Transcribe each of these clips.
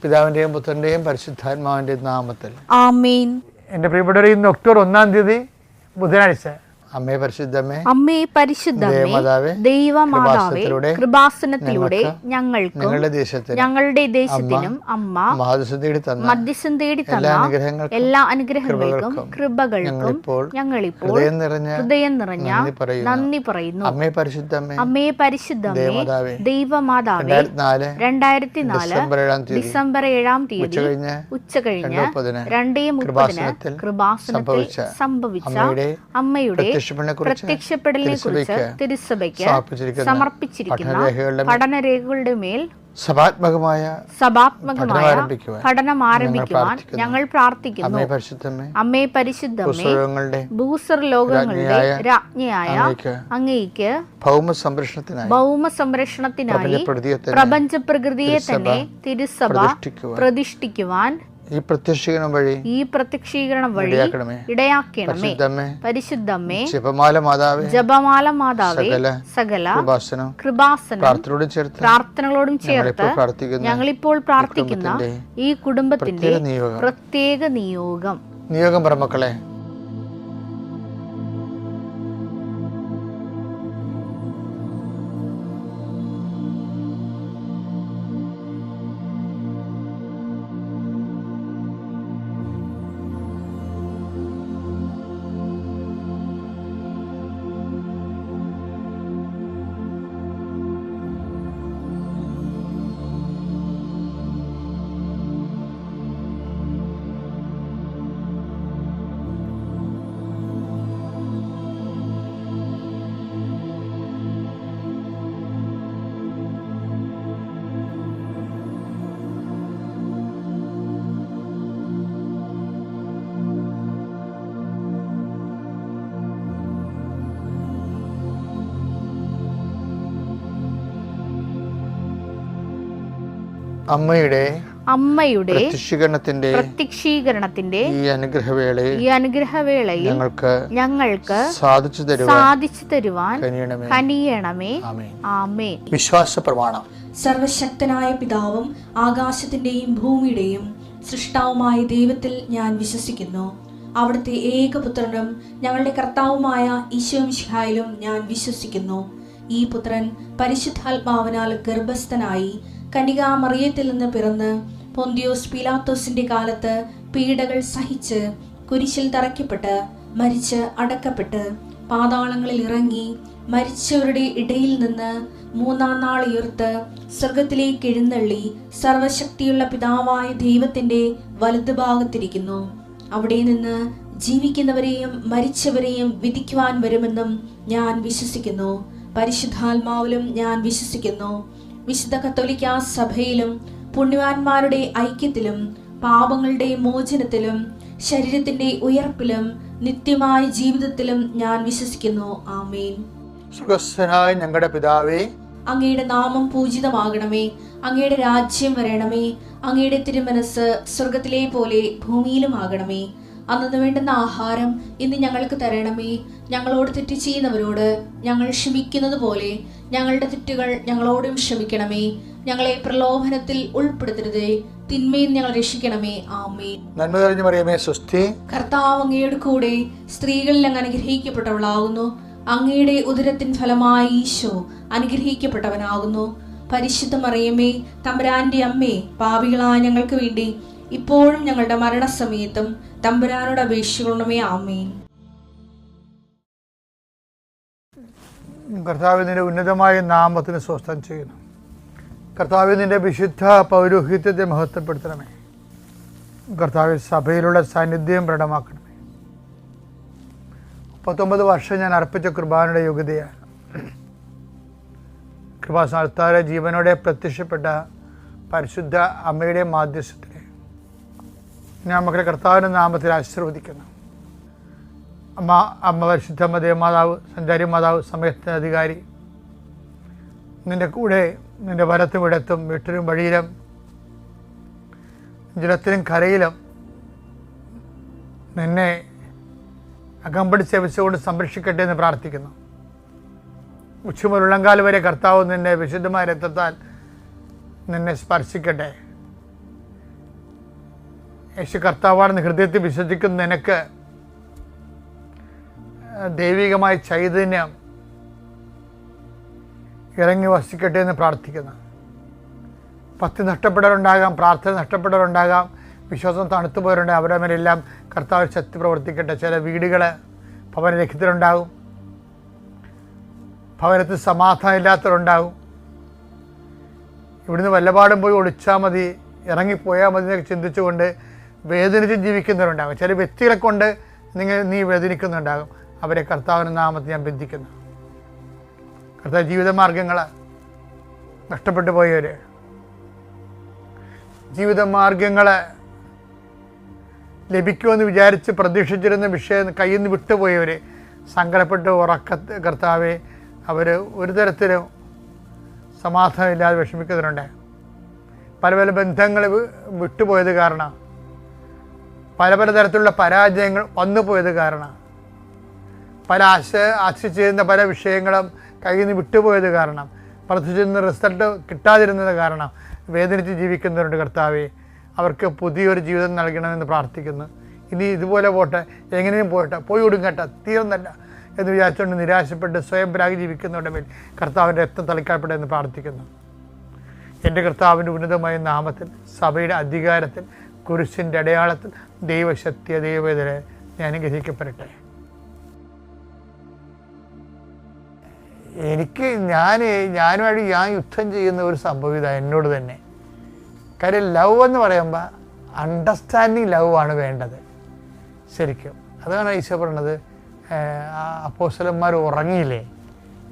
പിതാവിൻ്റെയും പുത്രൻ്റെയും പരിശുദ്ധാത്മാവിൻ്റെയും നാമത്തിൽ ആമേൻ. എൻ്റെ പ്രിയപ്പെട്ടവരെ, ഇന്ന് ഒക്ടോബർ 1 തീയതി ബുധനാഴ്ച. അമ്മേ പരിശുദ്ധമേ, അമ്മേ പരിശുദ്ധമേ, ദൈവമാതാവേ, കൃപാസനത്തിലൂടെ ഞങ്ങളുടെ ദേശത്തിനും അമ്മ മധ്യസ്ഥം തേടി തന്ന എല്ലാ അനുഗ്രഹങ്ങൾക്കും കൃപകൾക്കും ഞങ്ങളിപ്പോൾ ഹൃദയം നിറഞ്ഞ നന്ദി പറയുന്നു. അമ്മേ പരിശുദ്ധമേ, അമ്മേ പരിശുദ്ധമേ, ദൈവമാതാവേ, 2004 ഡിസംബർ 7 തീയതി ഉച്ചകഴിഞ്ഞ് 2:30 കൃപാസനത്തിൽ സംഭവിച്ച അമ്മയുടെ പ്രത്യക്ഷപ്പെടലിനെ കുറിച്ച് തിരുസഭയ്ക്ക് സമർപ്പിച്ചിരിക്കുന്ന പഠനരേഖകളുടെ മേൽ സഭാത്മകമായ പഠനം ആരംഭിക്കുവാൻ ഞങ്ങൾ പ്രാർത്ഥിക്കുന്നു. അമ്മേ പരിശുദ്ധമേ, ഭൂസ്വർ ലോകങ്ങളുടെ രാജ്ഞിയായ അങ്ങേയ്ക്ക് ഭൗമ സംരക്ഷണത്തിനായി പ്രപഞ്ച പ്രകൃതിയെ തന്നെ തിരുസഭ പ്രതിഷ്ഠിക്കുവാൻ ഈ പ്രത്യക്ഷീകരണം വഴി ഇടയാക്കണമേ. പരിശുദ്ധമേ, ജപമാല മാതാവേ, സകല കൃപാസനം പ്രാർത്ഥനകളോടും ചേർത്ത് ഞങ്ങളിപ്പോൾ പ്രാർത്ഥിക്കുന്ന ഈ കുടുംബത്തിന്റെ പ്രത്യേക നിയോഗം പറമക്കളെ, അമ്മയുടെ പ്രത്യക്ഷീകരണത്തിന്റെ ഈ അനുഗ്രഹവേളയിൽ ഞങ്ങൾക്ക് സാധിച്ചു തരുവാൻ കനിയണമേ. ആമേൻ. വിശ്വാസ പ്രമാണം. സർവശക്തനായ പിതാവും ആകാശത്തിന്റെയും ഭൂമിയുടെയും സൃഷ്ടാവുമായ ദൈവത്തിൽ ഞാൻ വിശ്വസിക്കുന്നു. അവിടുത്തെ ഏകപുത്രനും ഞങ്ങളുടെ കർത്താവുമായ ഈശോ മിശിഹായിലും ഞാൻ വിശ്വസിക്കുന്നു. ഈ പുത്രൻ പരിശുദ്ധാത്മാവിനാൽ ഗർഭസ്ഥനായി കന്യകാമറിയത്തിൽ നിന്ന് പിറന്ന് പൊന്തിയോസ് പീലാത്തോസിന്റെ കാലത്ത് പീഡകൾ സഹിച്ച് കുരിശിൽ തറയ്ക്കപ്പെട്ട് മരിച്ച് അടക്കപ്പെട്ട് പാതാളങ്ങളിൽ ഇറങ്ങി മരിച്ചവരുടെ ഇടയിൽ നിന്ന് 3-ാം നാൾ ഉയർത്ത് സ്വർഗത്തിലേക്ക് എഴുന്നള്ളി സർവശക്തിയുള്ള പിതാവായ ദൈവത്തിന്റെ വലതുഭാഗത്തിരിക്കുന്നു. അവിടെ നിന്ന് ജീവിക്കുന്നവരെയും മരിച്ചവരെയും വിധിക്കുവാൻ വരുമെന്നും ഞാൻ വിശ്വസിക്കുന്നു. പരിശുദ്ധാത്മാവിലും ഞാൻ വിശ്വസിക്കുന്നു. വിശുദ്ധ കത്തോലിക്കാ സഭയിലും പുണ്യവാന്മാരുടെ ഐക്യത്തിലും പാപങ്ങളുടെ മോചനത്തിലും ശരീരത്തിന്റെ ഉയർപ്പിലും നിത്യമായ ജീവിതത്തിലും ഞാൻ വിശ്വസിക്കുന്നു. ആമേൻ. സ്വർഗ്ഗസ്ഥനായ ഞങ്ങളുടെ പിതാവേ, അങ്ങയുടെ നാമം പൂജിതമാകണമേ. അങ്ങയുടെ രാജ്യം വരണമേ. അങ്ങയുടെ തിരുമനസ് സ്വർഗത്തിലെ പോലെ ഭൂമിയിലും ആകണമേ. അന്നു വേണ്ടുന്ന ആഹാരം ഇന്ന് ഞങ്ങൾക്ക് തരണമേ. ഞങ്ങളോട് തെറ്റ് ചെയ്യുന്നവരോട് ഞങ്ങൾ ക്ഷമിക്കുന്നത് പോലെ ഞങ്ങളുടെ തെറ്റുകൾ ഞങ്ങളോടും ക്ഷമിക്കണമേ. ഞങ്ങളെ പ്രലോഭനത്തിൽ ഉൾപ്പെടുത്തരുതേ, തിന്മയിൽ ഞങ്ങൾ രക്ഷിക്കണമേ. ആമേൻ. നന്മ നിറഞ്ഞ മറിയമേ, സ്വസ്തി. കർത്താവ് അങ്ങയുടെ കൂടെ സ്ത്രീകളിൽ അങ്ങ് അനുഗ്രഹിക്കപ്പെട്ടവളാകുന്നു. അങ്ങയുടെ ഉദരത്തിൻ ഫലമായി ഈശോ അനുഗ്രഹിക്കപ്പെട്ടവനാകുന്നു. പരിശുദ്ധ മറിയമേ, തമ്പുരാന്റെ അമ്മേ, പാപികളായ ഞങ്ങൾക്ക് വേണ്ടി ഇപ്പോഴും ഞങ്ങളുടെ മരണസമയത്തും തമ്പുരാനോട് അപേക്ഷിക്കണമേ. ആമേൻ. കർത്താവ് നിന്റെ ഉന്നതമായ നാമത്തിന് സ്വസ്ഥം ചെയ്യുന്നു. കർത്താവ് നിന്റെ വിശുദ്ധ പൗരോഹിത്യത്തെ മഹത്വപ്പെടുത്തണമേ. കർത്താവ് സഭയിലുള്ള സാന്നിധ്യം പ്രകടമാക്കണമേ. 19 വർഷം ഞാൻ അർപ്പിച്ച കൃപാനയുടെ യോഗ്യതയാണ്. കൃപാസ്ഥാനത്താരെ ജീവനോടെ പ്രത്യക്ഷപ്പെട്ട പരിശുദ്ധ അമ്മയുടെ മാധ്യസ്ഥത്തിലെ ഞാൻ മക്കളെ കർത്താവിൻ്റെ നാമത്തിൽ ആശീർവദിക്കുന്നു. അമ്മ പരിശുദ്ധ ദേവമാതാവ്, സഞ്ചാരി മാതാവ്, സമയത്തിന് അധികാരി, നിൻ്റെ കൂടെ നിൻ്റെ വലത്തും ഇടത്തും വീട്ടിലും വഴിയിലും ജലത്തിലും കരയിലും നിന്നെ അകമ്പടി സേവിച്ചുകൊണ്ട് സംരക്ഷിക്കട്ടെ എന്ന് പ്രാർത്ഥിക്കുന്നു. ഉച്ചമുതൽ ഉള്ളങ്കാൽ വരെ കർത്താവ് നിന്നെ വിശുദ്ധമായ രക്തത്താൽ നിന്നെ സ്പർശിക്കട്ടെ. യേശു കർത്താവാണെന്ന് ഹൃദയത്തിൽ വിശ്വസിക്കുന്ന നിനക്ക് ദൈവികമായ ചൈതന്യം ഇറങ്ങി വസിക്കട്ടെ എന്ന് പ്രാർത്ഥിക്കുന്നു. ഭക്തി നഷ്ടപ്പെട്ടവരുണ്ടാകാം, പ്രാർത്ഥന നഷ്ടപ്പെട്ടവരുണ്ടാകാം, വിശ്വാസം തണുത്തു പോയവരുണ്ടാകും. അവരവരെല്ലാം കർത്താവ് ശക്തി പ്രവർത്തിക്കട്ടെ. ചില വീടുകൾ ഭവനരഹിതരുണ്ടാകും, ഭവനത്തിൽ സമാധാനം ഇല്ലാത്തവരുണ്ടാകും. ഇവിടുന്ന് വല്ലപാടും പോയി ഒളിച്ചാൽ മതി, ഇറങ്ങിപ്പോയാൽ മതി എന്നൊക്കെ ചിന്തിച്ചുകൊണ്ട് വേദനിച്ച് ജീവിക്കുന്നവരുണ്ടാകും. ചില വ്യക്തികളെ കൊണ്ട് നീ വേദനിക്കുന്നുണ്ടാകും. അവരെ കർത്താവിൻ്റെ നാമത്തിൽ ഞാൻ ബന്ധിക്കുന്നു. കർത്താവ് ജീവിതമാർഗങ്ങൾ നഷ്ടപ്പെട്ടു പോയവർ, ജീവിതമാർഗങ്ങൾ ലഭിക്കുമെന്ന് വിചാരിച്ച് പ്രതീക്ഷിച്ചിരുന്ന വിഷയം കയ്യിൽ നിന്ന് വിട്ടുപോയവർ, സങ്കടപ്പെട്ട് കർത്താവെ അവർ ഒരു തരത്തിലും സമാധാനമില്ലാതെ വിഷമിക്കുന്നുണ്ട്. പല പല ബന്ധങ്ങൾ വിട്ടുപോയത് കാരണം, പല പല തരത്തിലുള്ള പരാജയങ്ങൾ വന്നുപോയത് കാരണം, പല ആശിച്ചിരുന്ന പല വിഷയങ്ങളും കയ്യിൽ നിന്ന് വിട്ടുപോയത് കാരണം, പ്രതീക്ഷിച്ചിരുന്ന റിസൾട്ട് കിട്ടാതിരുന്നത് കാരണം വേദനിച്ച് ജീവിക്കുന്നവരുണ്ട്. കർത്താവെ അവർക്ക് പുതിയൊരു ജീവിതം നൽകണമെന്ന് പ്രാർത്ഥിക്കുന്നു. ഇനി ഇതുപോലെ പോട്ടെ, എങ്ങനെയും പോയി ഒടുങ്ങട്ടെ, തീർന്നല്ല എന്ന് വിചാരിച്ചുകൊണ്ട് നിരാശപ്പെട്ട് സ്വയം പരാഗി ജീവിക്കുന്നവരുടെ മേൽ കർത്താവിൻ്റെ രക്തം തളിക്കപ്പെടെ എന്ന് പ്രാർത്ഥിക്കുന്നു. എൻ്റെ കർത്താവിൻ്റെ ഉന്നതമായ നാമത്തിൽ, സഭയുടെ അധികാരത്തിൽ, കുരിശിൻ്റെ അടയാളത്തിൽ, ദൈവശക്തിയ ദൈവവേദന ഞാൻ ഗ്രഹിക്കപ്പെടട്ടെ. ഞാനുമായിട്ട് ഞാൻ യുദ്ധം ചെയ്യുന്ന ഒരു സംഭവം ഇതാണ് എന്നോട് തന്നെ. കാര്യം ലവ് എന്ന് പറയുമ്പോൾ അണ്ടർസ്റ്റാൻഡിങ് ലവ് ആണ് വേണ്ടത് ശരിക്കും. അതാണ് ഈശോ പറയുന്നത്, അപ്പോസ്തലന്മാർ ഉറങ്ങിയില്ലേ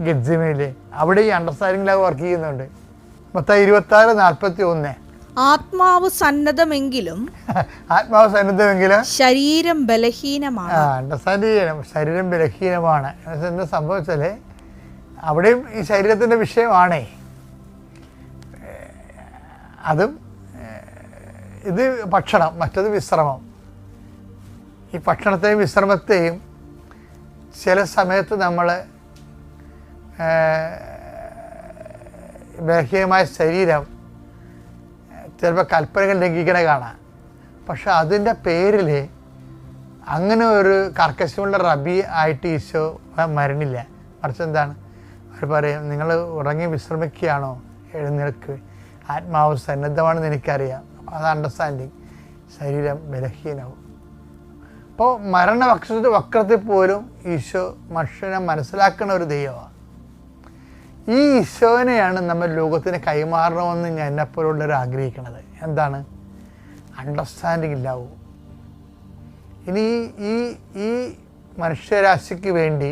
ഗെത്സമേനിൽ, അവിടെ ഈ അണ്ടർസ്റ്റാൻഡിങ് ലവ് വർക്ക് ചെയ്യുന്നുണ്ട്. മത്തായി 26:41. ആത്മാവ് സന്നദ്ധമെങ്കിലും ശരീരം ബലഹീനമാണ്. അണ്ടർസ്റ്റാൻഡ് ചെയ്യണം, ശരീരം ബലഹീനമാണ്. എന്താ സംഭവിച്ചാൽ അവിടെയും ഈ ശരീരത്തിൻ്റെ വിഷയമാണേ. അതും ഇത് ഭക്ഷണം, മറ്റത് വിശ്രമം. ഈ ഭക്ഷണത്തെയും വിശ്രമത്തെയും ചില സമയത്ത് നമ്മൾ ബലഹീനമായ ശരീരം ചിലപ്പോൾ കൽപ്പനകൾ ലംഘിക്കണ കാണാം. പക്ഷെ അതിൻ്റെ പേരിൽ അങ്ങനെ ഒരു കർക്കശമുള്ള റബി ആയിട്ട് ഈശോ മരണില്ല. മറിച്ച് എന്താണ് അവർ പറയും, നിങ്ങൾ ഉറങ്ങി വിശ്രമിക്കുകയാണോ, എഴുന്നേൽക്ക്, ആത്മാവ് സന്നദ്ധമാണെന്ന് എനിക്കറിയാം. അത് അണ്ടർസ്റ്റാൻഡിങ്, ശരീരം ബലഹീനവും. അപ്പോൾ വക്രത്തിൽ പോലും ഈശോ മനുഷ്യനെ മനസ്സിലാക്കുന്ന ഒരു ദൈവമാണ്. ഈ ഈശോനെയാണ് നമ്മൾ ലോകത്തിന് കൈമാറണമെന്ന് ഞാൻ എന്നെപ്പോലുള്ളവർ ആഗ്രഹിക്കുന്നത്. എന്താണ്? അണ്ടർസ്റ്റാൻഡിങ് ഇല്ലാവും. ഇനി ഈ മനുഷ്യരാശിക്ക് വേണ്ടി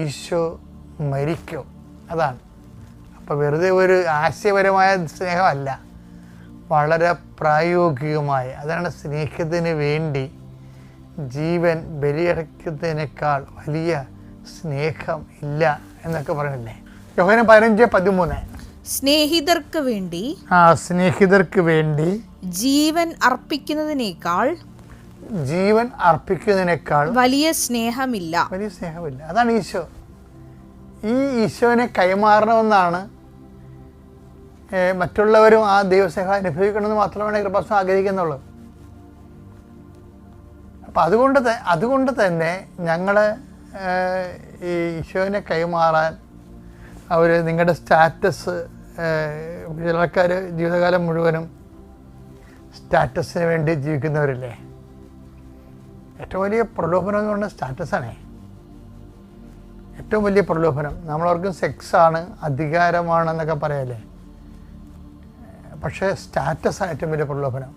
ഈശോ മരിക്കും. അതാണ്. അപ്പോൾ വെറുതെ ഒരു ആശയപരമായ സ്നേഹമല്ല, വളരെ പ്രായോഗികമായ. അതാണ് സ്നേഹത്തിന് വേണ്ടി ജീവൻ ബലിയടക്കുന്നതിനേക്കാൾ വലിയ സ്നേഹം ഇല്ല എന്നൊക്കെ പറയണില്ലേ. യോഹന്നാൻ 15:13. സ്നേഹിതർക്ക് വേണ്ടി ജീവൻ അർപ്പിക്കുന്നതിനേക്കാൾ വലിയ സ്നേഹമില്ല. അതാണ് ഈശോ. ഈ ഈശോനെ കൈമാറണമെന്നാണ് മറ്റുള്ളവരും ആ ദൈവസ്നേഹം അനുഭവിക്കണമെന്ന് മാത്രമാണ് കൃപാസനം ആഗ്രഹിക്കുന്നുള്ളൂ. അപ്പം അതുകൊണ്ട് തന്നെ ഞങ്ങൾ ഈ ഈശോനെ കൈമാറാൻ നിങ്ങളുടെ സ്റ്റാറ്റസ്, ചിലക്കാർ ജീവിതകാലം മുഴുവനും സ്റ്റാറ്റസിന് വേണ്ടി ജീവിക്കുന്നവരില്ലേ. ഏറ്റവും വലിയ പ്രലോഭനം എന്ന് പറഞ്ഞാൽ സ്റ്റാറ്റസാണേ. ഏറ്റവും വലിയ പ്രലോഭനം. നമ്മളവർക്കും സെക്സാണ്, അധികാരമാണെന്നൊക്കെ പറയല്ലേ. പക്ഷേ സ്റ്റാറ്റസാണ് ഏറ്റവും വലിയ പ്രലോഭനം.